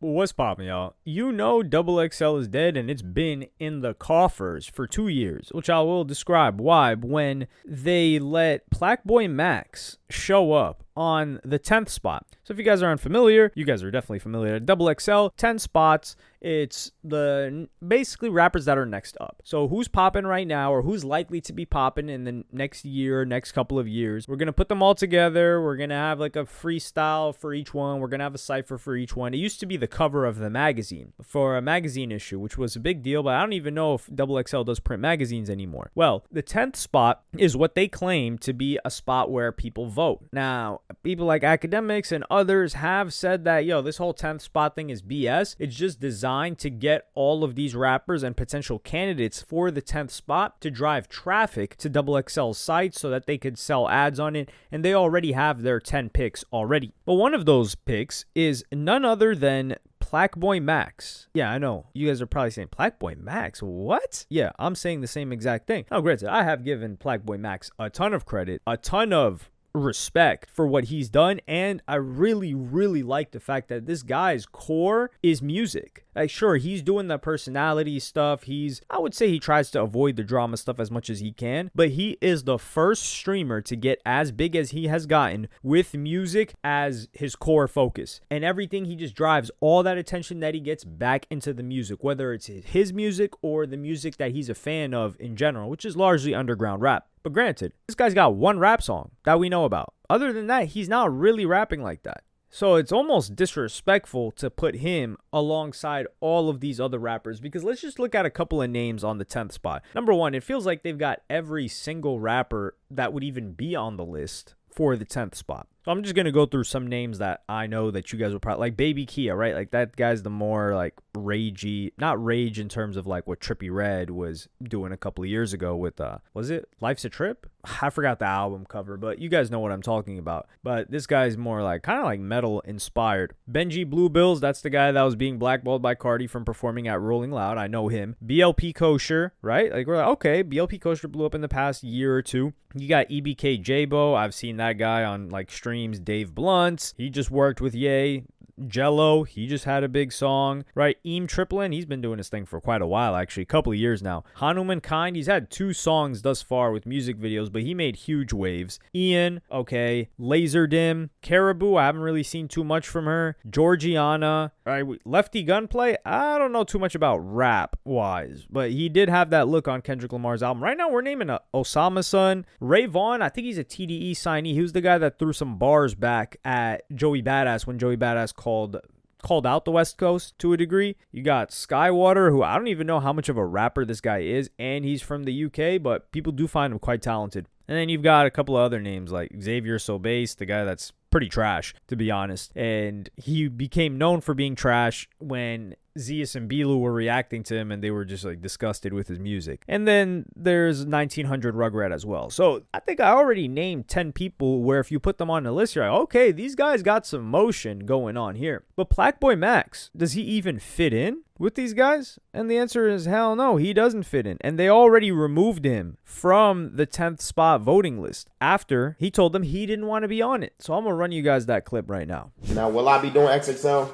What's poppin', y'all? You know XXL is dead and it's been in the coffers for 2 years, which I will describe why when they let Plaque Boy Max show up on the 10th spot. So if you guys are unfamiliar, you guys are definitely familiar. XXL, 10 spots. It's the basically rappers that are next up. So who's popping right now or who's likely to be popping in the next year, next couple of years. We're going to put them all together. We're going to have like a freestyle for each one. We're going to have a cypher for each one. It used to be the cover of the magazine for a magazine issue, which was a big deal, but I don't even know if XXL does print magazines anymore. Well, the 10th spot is what they claim to be a spot where people vote. Now, people like academics and others have said that, yo, this whole 10th spot thing is BS. It's just designed to get all of these rappers and potential candidates for the 10th spot to drive traffic to XXL's site so that they could sell ads on it, and they already have their 10 picks already. But one of those picks is none other than Plaque Boy Max. Yeah, I know. You guys are probably saying, Plaque Boy Max? What? Yeah, I'm saying the same exact thing. Now, granted, I have given Plaque Boy Max a ton of credit, a ton of respect for what he's done, and I really like the fact that this guy's core is music. Like, sure, he's doing the personality stuff. I would say he tries to avoid the drama stuff as much as he can, but he is the first streamer to get as big as he has gotten with music as his core focus. And everything, he just drives all that attention that he gets back into the music, whether it's his music or the music that he's a fan of in general, which is largely underground rap. But granted, this guy's got one rap song that we know about. Other than that, he's not really rapping like that. So it's almost disrespectful to put him alongside all of these other rappers, because let's just look at a couple of names on the 10th spot. Number one, it feels like they've got every single rapper that would even be on the list for the 10th spot. So I'm just going to go through some names that I know that you guys will probably like. Baby Kia, right? Like, that guy's the more like ragey, not rage in terms of like what Trippie Redd was doing a couple of years ago with, was it Life's a Trip? I forgot the album cover, but you guys know what I'm talking about. But this guy's more like kind of like metal inspired. Benji Blue Bills, that's the guy that was being blackballed by Cardi from performing at Rolling Loud. I know him. BLP Kosher, right? Like, we're like, okay, BLP Kosher blew up in the past year or two. You got EBK J-Bo. I've seen that guy on like streams. Dave Blunt's, he just worked with Ye. Jello, he just had a big song, right? Eam Triplin, he's been doing his thing for quite a while, actually, a couple of years now. Hanuman Kind, he's had 2 songs thus far with music videos, but he made huge waves. Ian, okay. Laser Dim, Caribou, I haven't really seen too much from her. Georgiana, right? Lefty Gunplay, I don't know too much about rap-wise, but he did have that look on Kendrick Lamar's album. Right now, we're naming Osama Son. Ray Vaughn, I think he's a TDE signee. He was the guy that threw some bars back at Joey Badass when Joey Badass called out the West Coast to a degree. You got Skywater, who I don't even know how much of a rapper this guy is, and he's from the UK, but people do find him quite talented. And then you've got a couple of other names like Xavier Sobase, the guy that's pretty trash, to be honest. And he became known for being trash when Zeus and Bilu were reacting to him and they were just like disgusted with his music. And then there's 1900 Rugrat as well. So I think I already named 10 people where if you put them on the list, you're like, okay, these guys got some motion going on here. But Plaque Boy Max, does he even fit in with these guys? And the answer is hell no, he doesn't fit in. And they already removed him from the 10th spot voting list after he told them he didn't want to be on it. So I'm going to run you guys that clip right now. Now, will I be doing XXL?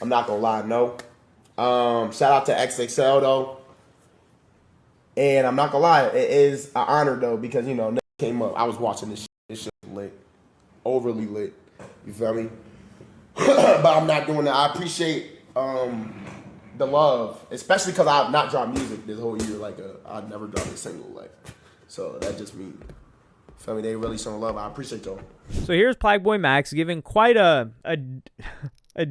I'm not going to lie, no. Shout out to XXL though. And I'm not going to lie, it is an honor though, because, you know, came up. I was watching this shit. This shit was lit. Overly lit. You feel me? But I'm not doing that. I appreciate the love, especially because I've not dropped music this whole year. Like, I've never dropped a single. Like, so that just me. Feel me? They really showing love. I appreciate y'all. So here's Plaque Boy Max giving quite a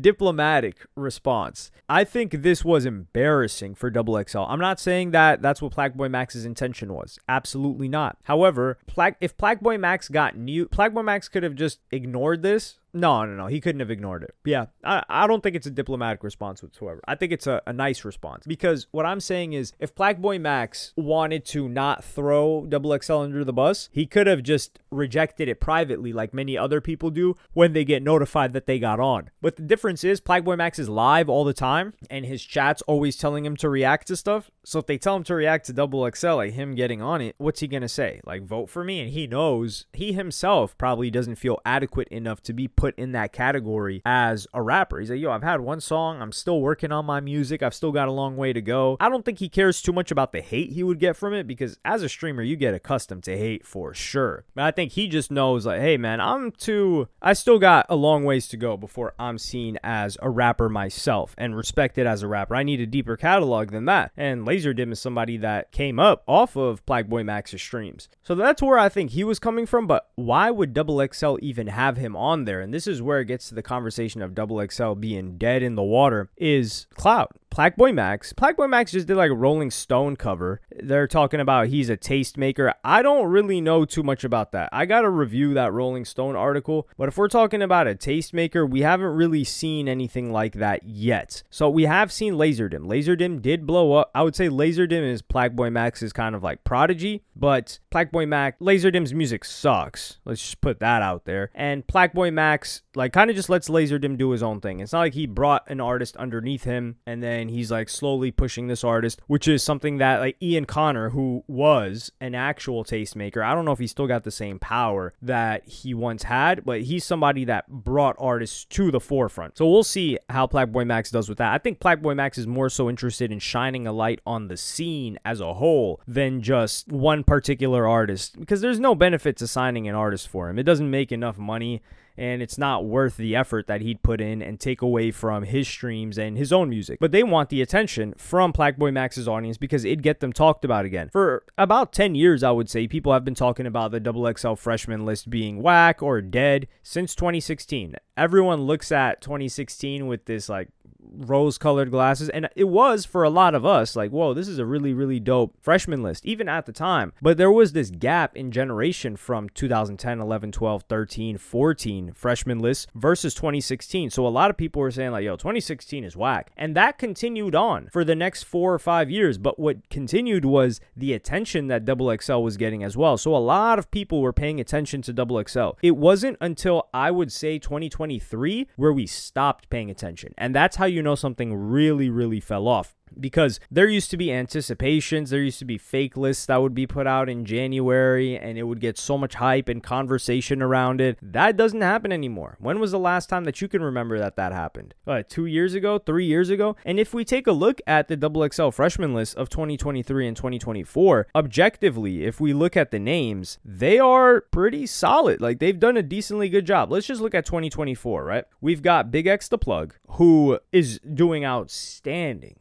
diplomatic response. I think this was embarrassing for XXL. I'm not saying that that's what Plaque Boy Max's intention was. Absolutely not. However, if Plaque Boy Max Plaque Boy Max could have just ignored this. No. He couldn't have ignored it. Yeah, I don't think it's a diplomatic response whatsoever. I think it's a nice response. Because what I'm saying is, if Plaque Boy Max wanted to not throw XXL under the bus, he could have just rejected it privately like many other people do when they get notified that they got on. But the difference is, Plaque Boy Max is live all the time, and his chat's always telling him to react to stuff. So if they tell him to react to XXL, like him getting on it, what's he going to say? Like, vote for me? And he knows he himself probably doesn't feel adequate enough to be put in that category as a rapper. He's like, yo, I've had one song. I'm still working on my music. I've still got a long way to go. I don't think he cares too much about the hate he would get from it, because as a streamer, you get accustomed to hate for sure. But I think he just knows, like, hey, man, I still got a long ways to go before I'm seen as a rapper myself and respected as a rapper. I need a deeper catalog than that. And Laserdisc is somebody that came up off of Plaque Boy Max's streams. So that's where I think he was coming from. But why would XXL even have him on there? And this is where it gets to the conversation of XXL being dead in the water, is clout. Plaque Boy Max. Plaque Boy Max just did like a Rolling Stone cover. They're talking about he's a tastemaker. I don't really know too much about that. I got to review that Rolling Stone article. But if we're talking about a tastemaker, we haven't really seen anything like that yet. So we have seen Laserdisc. Laserdisc did blow up. I would say Laserdisc is Plaque Boy Max's kind of like prodigy. But Plaque Boy Max, Laserdisc's music sucks. Let's just put that out there. And Plaque Boy Max like kind of just lets Laserdisc do his own thing. It's not like he brought an artist underneath him and then he's like slowly pushing this artist, which is something that like Ian Connor, who was an actual tastemaker, I don't know if he still got the same power that he once had, but he's somebody that brought artists to the forefront. So we'll see how Plaque Boy Max does with that. I think Plaque Boy Max is more so interested in shining a light on the scene as a whole than just one particular artist, because there's no benefit to signing an artist for him. It doesn't make enough money, and it's not worth the effort that he'd put in and take away from his streams and his own music. But they want the attention from Plaque Boy Max's audience because it'd get them talked about again. For about 10 years, I would say, people have been talking about the XXL freshman list being whack or dead since 2016. Everyone looks at 2016 with this like rose-colored glasses, and it was for a lot of us like, whoa, this is a really, really dope freshman list, even at the time. But there was this gap in generation from 2010, 11, 12, 13, 14 freshman lists versus 2016. So a lot of people were saying like, yo, 2016 is whack. And that continued on for the next 4 or 5 years. But what continued was the attention that XXL was getting as well. So a lot of people were paying attention to XXL. It wasn't until I would say 2023 where we stopped paying attention. And that's how you know something really, really fell off. Because there used to be anticipations, there used to be fake lists that would be put out in January, and it would get so much hype and conversation around it. That doesn't happen anymore. When was the last time that you can remember that happened? 2 years ago, 3 years ago? And if we take a look at the XXL freshman list of 2023 and 2024, objectively, if we look at the names, they are pretty solid. Like, they've done a decently good job. Let's just look at 2024, right? We've got Big X the Plug, who is doing outstanding.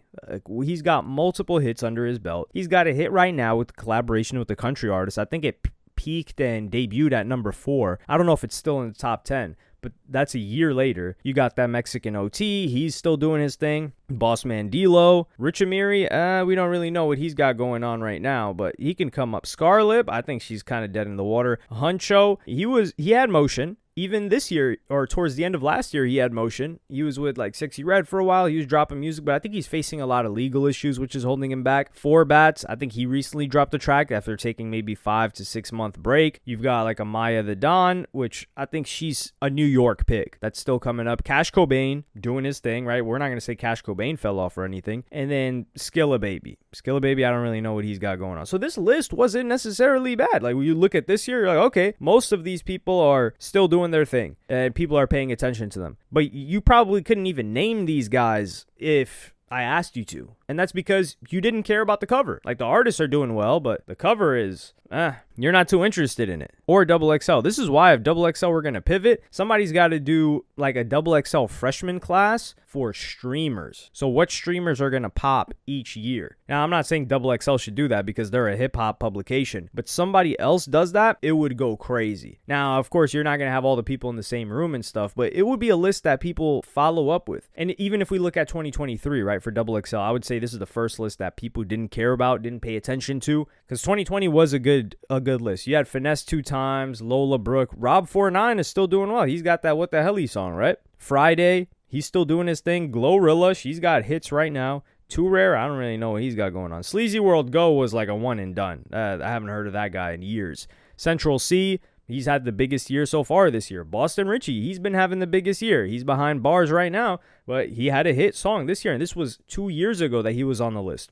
He's got multiple hits under his belt. He's got a hit right now with the collaboration with the country artist. I think it peaked and debuted at number 4. I don't know if it's still in the top 10, but that's a year later. You got that Mexican OT. He's still doing his thing. Boss Man D-Lo. Rich Amiri, we don't really know what he's got going on right now, but he can come up. Scarlip, I think she's kind of dead in the water. Huncho, he had motion. Even this year, or towards the end of last year, he had motion. He was with like Sexy Red for a while. He was dropping music, but I think he's facing a lot of legal issues, which is holding him back. 4 Bats, I think he recently dropped a track after taking maybe 5 to 6 month break. You've got like a Maya the Don, which I think she's a New York pick. That's still coming up. Cash Cobain doing his thing, right? We're not going to say Cash Cobain fell off or anything. And then Skilla Baby. Skilla Baby, I don't really know what he's got going on. So this list wasn't necessarily bad. Like when you look at this year, you're like, okay, most of these people are still doing their thing and people are paying attention to them. But you probably couldn't even name these guys if I asked you to. And that's because you didn't care about the cover. Like the artists are doing well, but the cover is, you're not too interested in it. Or XXL. This is why if XXL were going to pivot, somebody's got to do like a XXL freshman class for streamers. So what streamers are going to pop each year? Now, I'm not saying XXL should do that because they're a hip hop publication, but somebody else does that, it would go crazy. Now, of course, you're not going to have all the people in the same room and stuff, but it would be a list that people follow up with. And even if we look at 2023, right, for XXL, I would say this is the first list that people didn't care about, didn't pay attention to, because 2020 was a good list. You had Finesse 2 times, Lola Brooke, Rob 49 is still doing well. He's got that What the Helly song, right? Friday, he's still doing his thing. Glorilla, she's got hits right now. Too Rare, I don't really know what he's got going on. Sleazy World Go was like a one and done. I haven't heard of that guy in years. Central C, he's had the biggest year so far this year. Boston Richie, he's been having the biggest year. He's behind bars right now, but he had a hit song this year, and this was 2 years ago that he was on the list.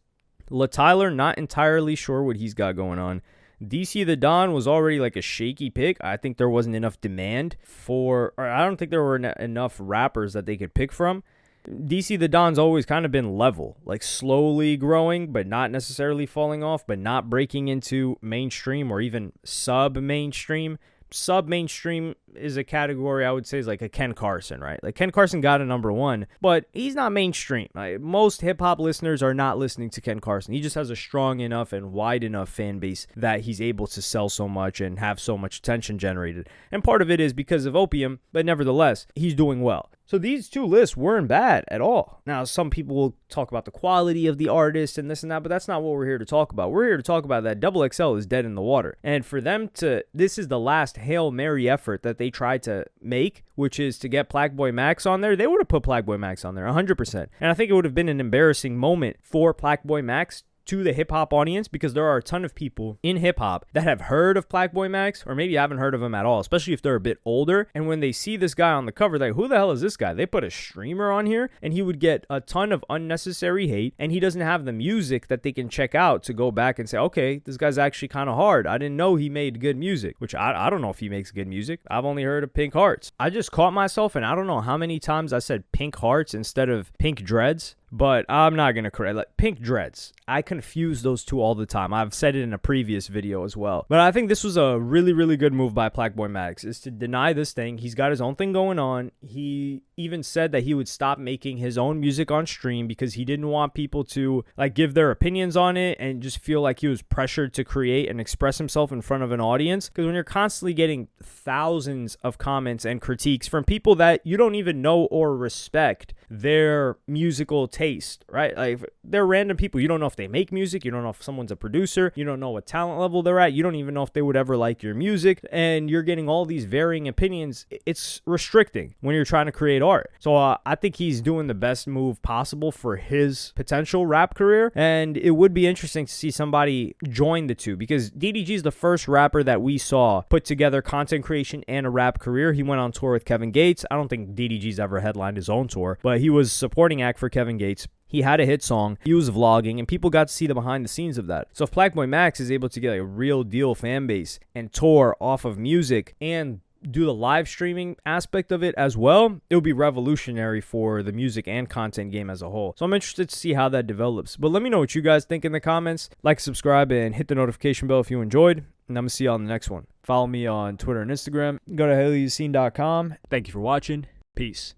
Tyler, not entirely sure what he's got going on. DC the Don was already like a shaky pick. I think there wasn't enough demand or I don't think there were enough rappers that they could pick from. DC the Don's always kind of been level, like slowly growing, but not necessarily falling off, but not breaking into mainstream or even sub-mainstream. Sub-mainstream is a category I would say is like a Ken Carson, right? Like Ken Carson got a #1, but he's not mainstream. Like, most hip-hop listeners are not listening to Ken Carson. He just has a strong enough and wide enough fan base that he's able to sell so much and have so much attention generated. And part of it is because of Opium, but nevertheless, he's doing well. So these two lists weren't bad at all. Now, some people will talk about the quality of the artist and this and that, but that's not what we're here to talk about. We're here to talk about that XXL is dead in the water. And for them this is the last Hail Mary effort that they tried to make, which is to get Plaque Boy Max on there. They would have put Plaque Boy Max on there 100%. And I think it would have been an embarrassing moment for Plaque Boy Max to the hip-hop audience, because there are a ton of people in hip-hop that have heard of Plaque Boy Max or maybe haven't heard of him at all, especially if they're a bit older. And when they see this guy on the cover, they're like, who the hell is this guy? They put a streamer on here, and he would get a ton of unnecessary hate, and he doesn't have the music that they can check out to go back and say, okay, this guy's actually kind of hard. I didn't know he made good music, which I don't know if he makes good music. I've only heard of Pink Hearts. I just caught myself, and I don't know how many times I said Pink Hearts instead of Pink Dreads. But I'm not going to correct. Like, Pink Dreads, I confuse those two all the time. I've said it in a previous video as well. But I think this was a really, really good move by Plaque Boy Max, is to deny this thing. He's got his own thing going on. He even said that he would stop making his own music on stream because he didn't want people to like give their opinions on it and just feel like he was pressured to create and express himself in front of an audience. Because when you're constantly getting thousands of comments and critiques from people that you don't even know or respect their musical taste, right? Like, they're random people. You don't know if they make music. You don't know if someone's a producer. You don't know what talent level they're at. You don't even know if they would ever like your music. And you're getting all these varying opinions. It's restricting when you're trying to create art. So I think he's doing the best move possible for his potential rap career. And it would be interesting to see somebody join the two, because DDG is the first rapper that we saw put together content creation and a rap career. He went on tour with Kevin Gates. I don't think DDG's ever headlined his own tour, but he was supporting act for Kevin Gates. He had a hit song, he was vlogging, and people got to see the behind the scenes of that. So if Plaque Boy Max is able to get a real deal fan base and tour off of music and do the live streaming aspect of it as well, it would be revolutionary for the music and content game as a whole. So I'm interested to see how that develops. But let me know what you guys think in the comments. Like, subscribe, and hit the notification bell if you enjoyed. And I'm going to see you on the next one. Follow me on Twitter and Instagram. Go to helloyassine.com. Thank you for watching. Peace.